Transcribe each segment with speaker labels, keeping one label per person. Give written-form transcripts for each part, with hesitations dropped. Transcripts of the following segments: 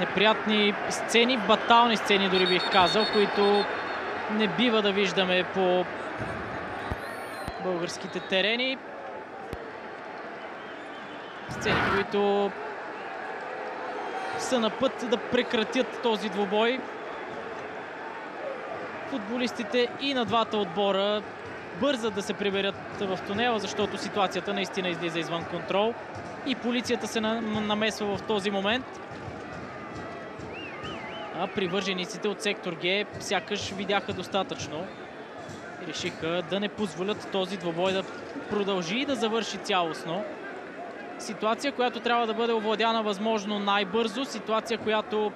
Speaker 1: неприятни сцени, батални сцени дори бих казал, които не бива да виждаме по българските терени. Сцени, които са на път да прекратят този двубой. Футболистите и на двата отбора бързат да се приберат в тунела, защото ситуацията наистина излиза извън контрол и полицията се намесва в този момент. А привържениците от сектор Г сякаш видяха достатъчно и решиха да не позволят този двубой да продължи и да завърши цялостно. Ситуация, която трябва да бъде овладяна възможно най-бързо. Ситуация, която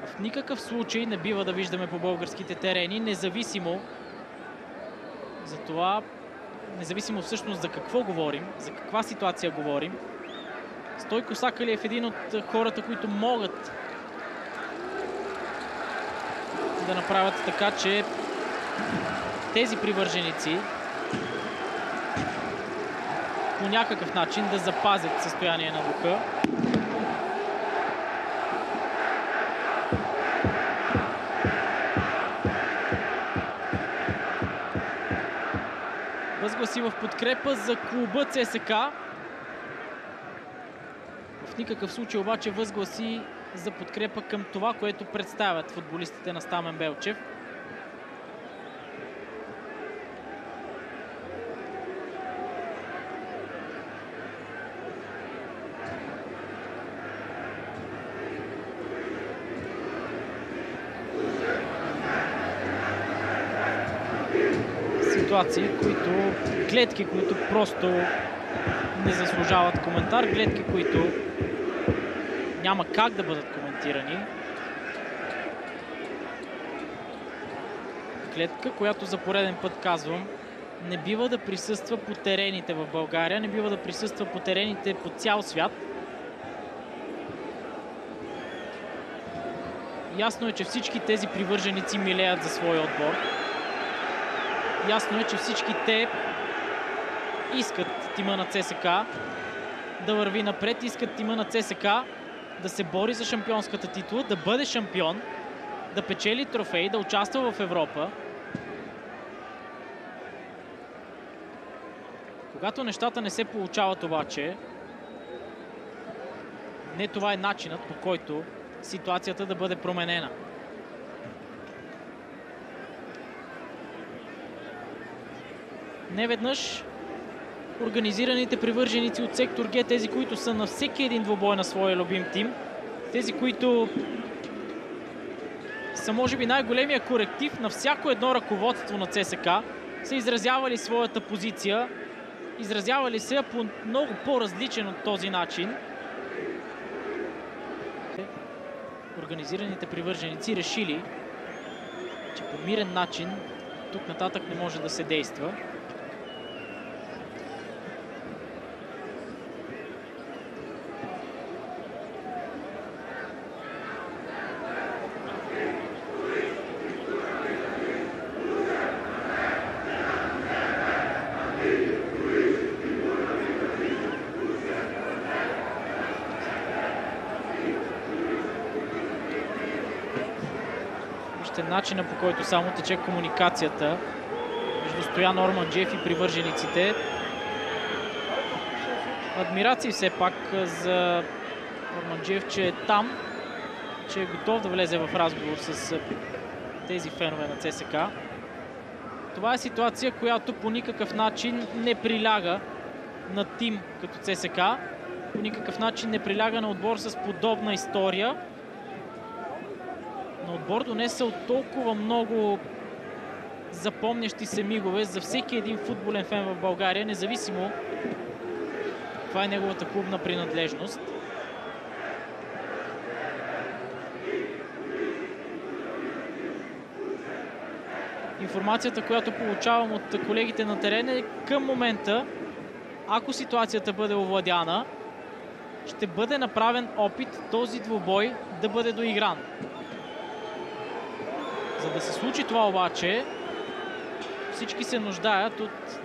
Speaker 1: в никакъв случай не бива да виждаме по българските терени, независимо за това, независимо всъщност за какво говорим, за каква ситуация говорим. Стойко Сакалиев е един от хората, които могат да направят така, че тези привърженици по някакъв начин да запазят състояние на духа. Възгласи в подкрепа за клуба ЦСКА. В никакъв случай обаче възгласи за подкрепа към това, което представят футболистите на Стамен Белчев. Ситуации, гледки, които просто не заслужават коментар, гледки, които няма как да бъдат коментирани. Гледка, която за пореден път казвам, не бива да присъства по терените в България, не бива да присъства по терените по цял свят. Ясно е, че всички тези привърженици милеят за своя отбор. Ясно е, че всички те искат тима на ЦСКА да върви напред, искат тима на ЦСКА да се бори за шампионската титла, да бъде шампион, да печели трофей, да участва в Европа. Когато нещата не се получават обаче, не това е начинът, по който ситуацията да бъде променена. Неведнъж организираните привърженици от сектор Г, тези, които са на всеки един двубой на своя любим тим, тези, които са може би най-големия коректив на всяко едно ръководство на ЦСКА, са изразявали своята позиция, изразявали се по много по-различен от този начин. Организираните привърженици решили, че по мирен начин тук нататък не може да се действа. Начина, по който само тече комуникацията между Стоян Орманджиев и привържениците. Адмирации все пак за Орманджиев, че е там, че е готов да влезе в разговор с тези фенове на ЦСКА. Това е ситуация, която по никакъв начин не приляга на тим като ЦСКА, по никакъв начин не приляга на отбор с подобна история. На отбор донесе от толкова много запомнящи се мигове за всеки един футболен фен в България, независимо каква е неговата клубна принадлежност. Информацията, която получавам от колегите на терен е към момента, ако ситуацията бъде овладяна, ще бъде направен опит този двубой да бъде доигран. За да се случи това обаче, всички се нуждаят от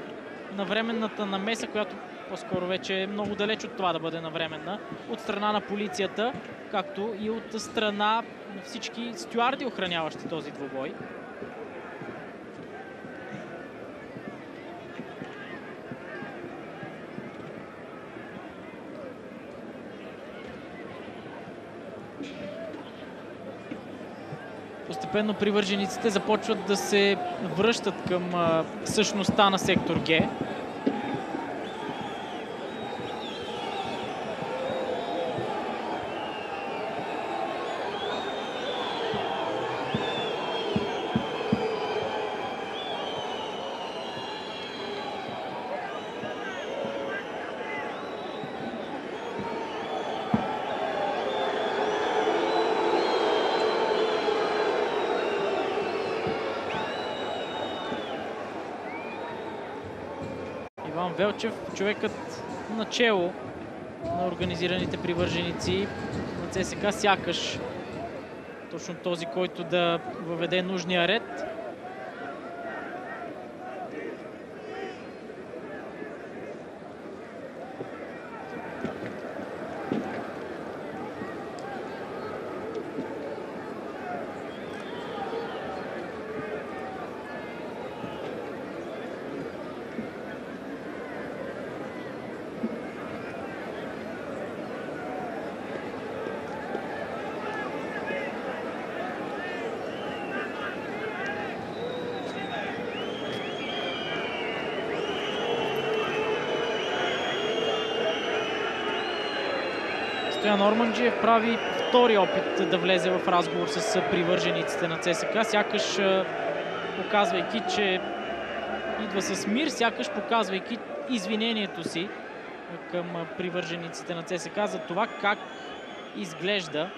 Speaker 1: навременната намеса, която по-скоро вече е много далеч от това да бъде навременна, от страна на полицията, както и от страна на всички стюарди, охраняващи този двубой. Постепенно привържениците започват да се връщат към същността на сектор Г. Иван Велчев, човекът начело на организираните привърженици на ЦСКА, сякаш точно този, който да въведе нужния ред. Стоян Орманджиев прави втори опит да влезе в разговор с привържениците на ЦСКА, сякаш показвайки, че идва с мир, сякаш показвайки извинението си към привържениците на ЦСКА за това как изглежда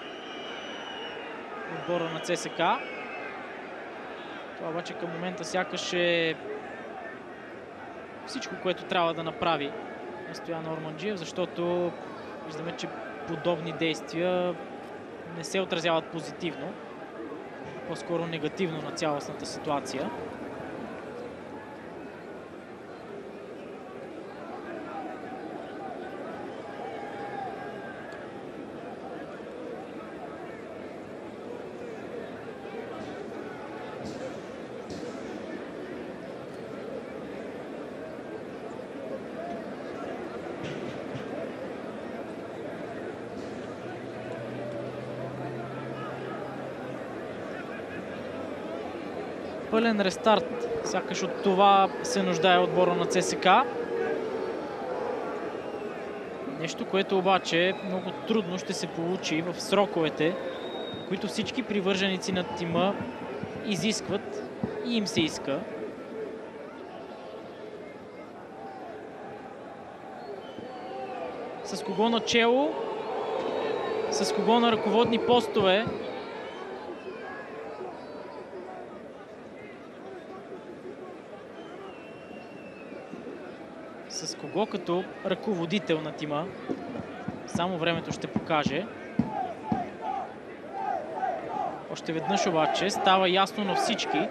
Speaker 1: отбора на ЦСКА. Това обаче към момента сякаш е всичко, което трябва да направи Стоян Орманджиев, защото виждаме, че подобни действия не се отразяват позитивно, по-скоро негативно на цялостната ситуация. Пълен рестарт, сякаш от това се нуждае отбора на ЦСКА. Нещо, което обаче много трудно ще се получи в сроковете, които всички привърженици на тима изискват и им се иска. С кого начело, с кого на ръководни постове. С кого като ръководител на тима. Само времето ще покаже. Още веднъж обаче става ясно на всички,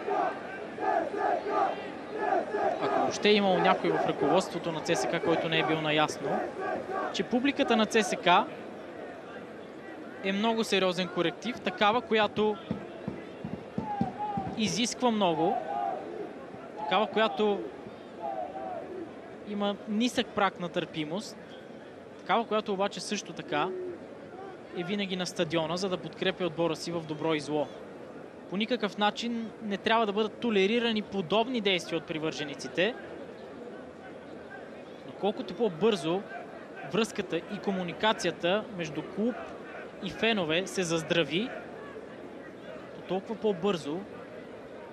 Speaker 1: ако въобще е имало някой в ръководството на ЦСКА, който не е бил наясно, че публиката на ЦСКА е много сериозен коректив, такава, която изисква много, такава, която има нисък праг на търпимост, такава, която обаче също така е винаги на стадиона, за да подкрепя отбора си в добро и зло. По никакъв начин не трябва да бъдат толерирани подобни действия от привържениците, но колкото по-бързо връзката и комуникацията между клуб и фенове се заздрави, то толкова по-бързо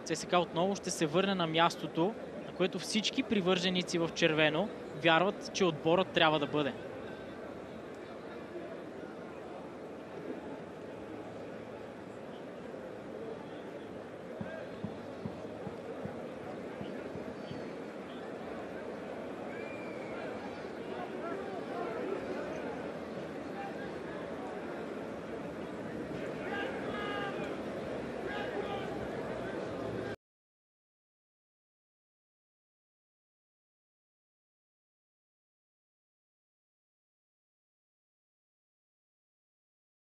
Speaker 1: ЦСКА отново ще се върне на мястото, на което всички привърженици в червено вярват, че отборът трябва да бъде.